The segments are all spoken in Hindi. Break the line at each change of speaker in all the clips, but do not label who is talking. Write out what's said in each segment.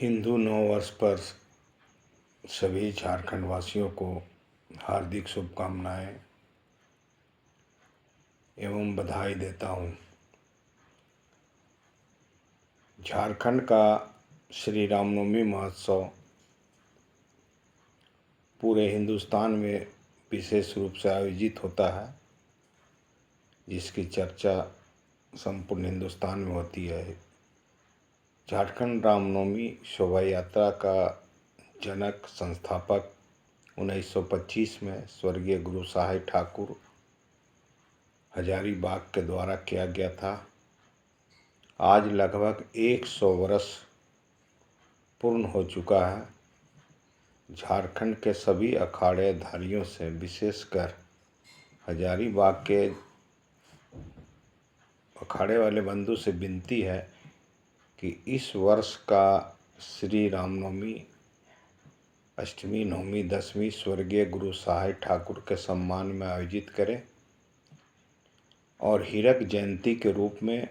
हिंदू नववर्ष पर सभी झारखंड वासियों को हार्दिक शुभकामनाएं एवं बधाई देता हूं। झारखंड का श्री रामनवमी महोत्सव पूरे हिंदुस्तान में विशेष रूप से आयोजित होता है, जिसकी चर्चा संपूर्ण हिंदुस्तान में होती है। झारखंड रामनवमी शोभा यात्रा का जनक संस्थापक 1925 में स्वर्गीय गुरु साहिब ठाकुर हजारीबाग के द्वारा किया गया था। आज लगभग 100 वर्ष पूर्ण हो चुका है। झारखंड के सभी अखाड़े धारियों से विशेषकर हजारीबाग के अखाड़े वाले बंधु से विनती है कि इस वर्ष का श्री रामनवमी अष्टमी, नवमी, दसवीं स्वर्गीय गुरु साहिब ठाकुर के सम्मान में आयोजित करें और हीरक जयंती के रूप में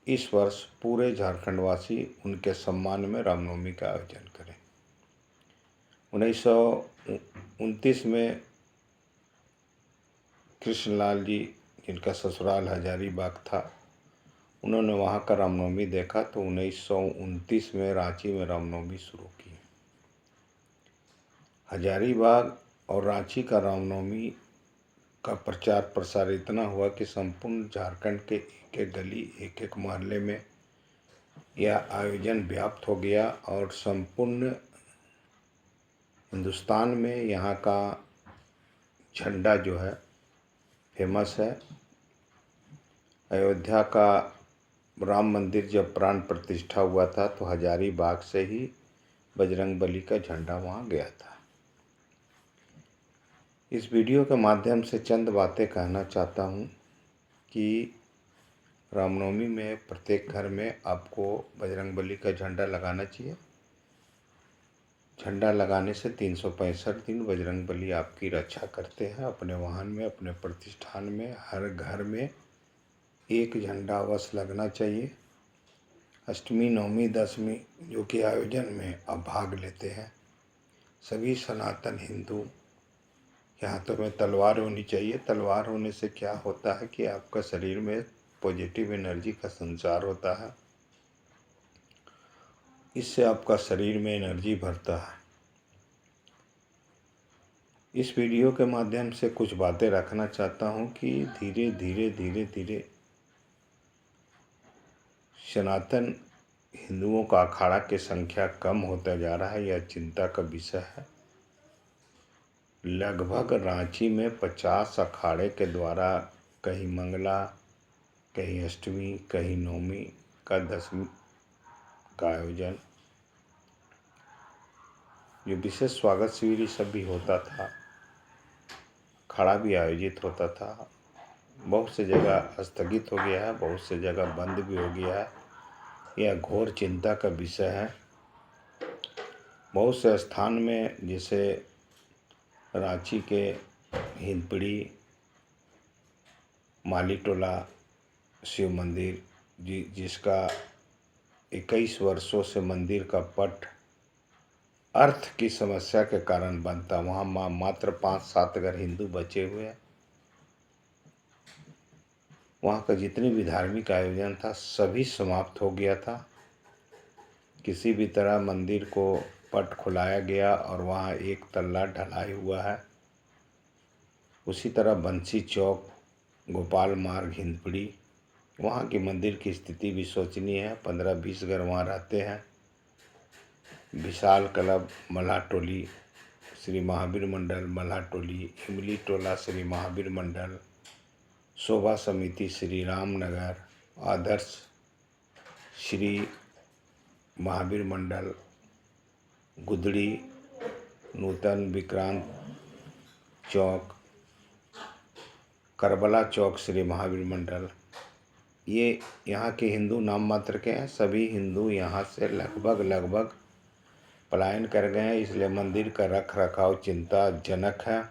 इस वर्ष पूरे झारखंडवासी उनके सम्मान में रामनवमी का आयोजन करें। 1929 में कृष्णलाल जी, जिनका ससुराल हजारीबाग था, उन्होंने वहाँ का रामनवमी देखा तो 1929 में रांची में रामनवमी शुरू की। हजारीबाग और रांची का रामनवमी का प्रचार प्रसार इतना हुआ कि संपूर्ण झारखंड के एक एक गली, एक एक मोहल्ले में यह आयोजन व्याप्त हो गया और संपूर्ण हिंदुस्तान में यहाँ का झंडा जो है फेमस है। अयोध्या का राम मंदिर जब प्राण प्रतिष्ठा हुआ था तो हजारीबाग से ही बजरंगबली का झंडा वहाँ गया था। इस वीडियो के माध्यम से चंद बातें कहना चाहता हूँ कि रामनवमी में प्रत्येक घर में आपको बजरंगबली का झंडा लगाना चाहिए। झंडा लगाने से 365 दिन बजरंगबली आपकी रक्षा करते हैं। अपने वाहन में, अपने प्रतिष्ठान में, हर घर में एक झंडा अवश्य लगना चाहिए। अष्टमी, नवमी, दसवीं जो कि आयोजन में आप भाग लेते हैं, सभी सनातन हिंदू के हाथों में तलवार होनी चाहिए। तलवार होने से क्या होता है कि आपका शरीर में पॉजिटिव एनर्जी का संचार होता है, इससे आपका शरीर में एनर्जी भरता है। इस वीडियो के माध्यम से कुछ बातें रखना चाहता हूँ कि धीरे धीरे सनातन हिंदुओं का अखाड़ा की संख्या कम होता जा रहा है। यह चिंता का विषय है। लगभग रांची में 50 अखाड़े के द्वारा कहीं मंगला, कहीं अष्टमी, कहीं नवमी का, दसवीं का आयोजन, जो विशेष स्वागत शिविर सब भी होता था, अखाड़ा भी आयोजित होता था, बहुत से जगह स्थगित हो गया है, बहुत से जगह बंद भी हो गया है। यह घोर चिंता का विषय है। बहुत से स्थान में, जैसे रांची के हिंदपीढ़ी, माली टोला शिव मंदिर जिसका 21 वर्षों से मंदिर का पट अर्थ की समस्या के कारण बनता, वहाँ मात्र 5-7 घर हिंदू बचे हुए हैं। वहाँ का जितने भी धार्मिक आयोजन था सभी समाप्त हो गया था। किसी भी तरह मंदिर को पट खुलाया गया और वहाँ एक तल्ला ढलाई हुआ है। उसी तरह बंसी चौक, गोपाल मार्ग, हिंदपीढ़ी, वहाँ की मंदिर की स्थिति भी शोचनीय है। 15-20 घर वहाँ रहते हैं। विशाल क्लब, मल्हा टोली, श्री महावीर मंडल मल्हा टोली, इमली टोला श्री महावीर मंडल, शोभा समिति श्री रामनगर, आदर्श श्री महावीर मंडल, गुदड़ी, नूतन विक्रांत चौक, करबला चौक श्री महावीर मंडल, ये यहाँ के हिंदू नाम मात्र के हैं। सभी हिंदू यहाँ से लगभग पलायन कर गए हैं, इसलिए मंदिर का रख रखाव चिंताजनक है।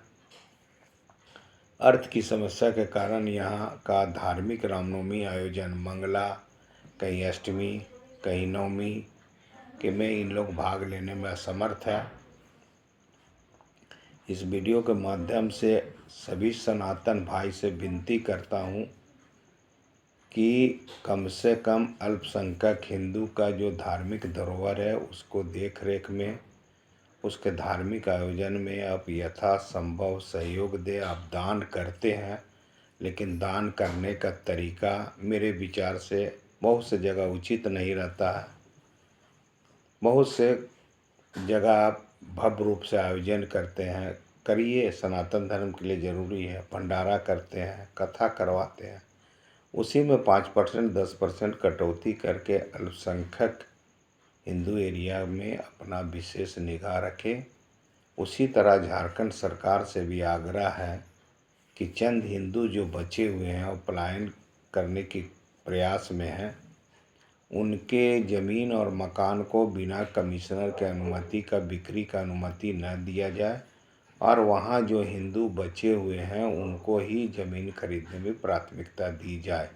अर्थ की समस्या के कारण यहाँ का धार्मिक रामनवमी आयोजन मंगला, कहीं अष्टमी, कहीं नवमी, कि मैं इन लोग भाग लेने में असमर्थ है। इस वीडियो के माध्यम से सभी सनातन भाई से विनती करता हूँ कि कम से कम अल्पसंख्यक हिंदू का जो धार्मिक धरोहर है उसको देख रेख में, उसके धार्मिक आयोजन में आप यथासंभव सहयोग दें। आप दान करते हैं, लेकिन दान करने का तरीका मेरे विचार से बहुत से जगह उचित नहीं रहता है। बहुत से जगह आप भव्य रूप से आयोजन करते हैं, करिए, सनातन धर्म के लिए ज़रूरी है। भंडारा करते हैं, कथा करवाते हैं, उसी में 5% 10% कटौती करके अल्पसंख्यक हिंदू एरिया में अपना विशेष निगाह रखें। उसी तरह झारखंड सरकार से भी आग्रह है कि चंद हिंदू जो बचे हुए हैं और पलायन करने की प्रयास में हैं, उनके ज़मीन और मकान को बिना कमिश्नर के अनुमति का बिक्री का अनुमति न दिया जाए और वहाँ जो हिंदू बचे हुए हैं उनको ही ज़मीन खरीदने में प्राथमिकता दी जाए।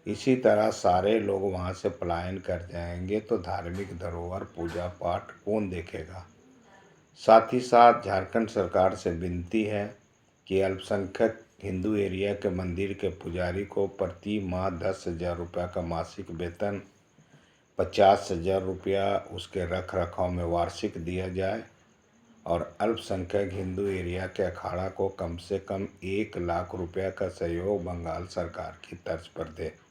इसी तरह सारे लोग वहाँ से पलायन कर जाएंगे तो धार्मिक धरोहर पूजा पाठ कौन देखेगा। साथ ही साथ झारखंड सरकार से विनती है कि अल्पसंख्यक हिंदू एरिया के मंदिर के पुजारी को प्रति माह 10,000 रुपये का मासिक वेतन, 50,000 रुपया उसके रख रखाव में वार्षिक दिया जाए और अल्पसंख्यक हिंदू एरिया के अखाड़ा को कम से कम 1 लाख रुपया का सहयोग बंगाल सरकार की तर्ज पर दे।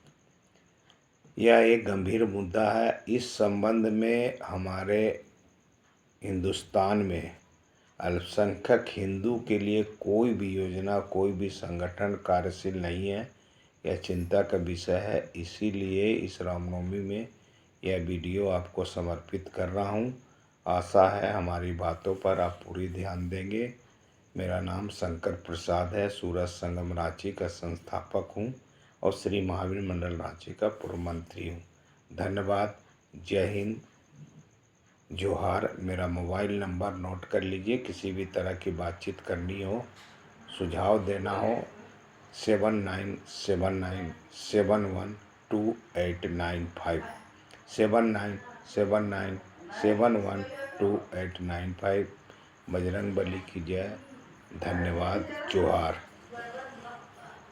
यह एक गंभीर मुद्दा है। इस संबंध में हमारे हिंदुस्तान में अल्पसंख्यक हिंदू के लिए कोई भी योजना, कोई भी संगठन कार्यशील नहीं है। यह चिंता का विषय है। इसीलिए इस रामनवमी में यह वीडियो आपको समर्पित कर रहा हूँ। आशा है हमारी बातों पर आप पूरी ध्यान देंगे। मेरा नाम शंकर प्रसाद है, सूरज संगम रांची का संस्थापक हूँ और श्री महावीर मंडल रांची का पूर्व मंत्री हूँ। धन्यवाद। जय हिंद, जोहार। मेरा मोबाइल नंबर नोट कर लीजिए। किसी भी तरह की बातचीत करनी हो, सुझाव देना हो, 7979712895 7979712895। बजरंग बली की जय। धन्यवाद। जोहार।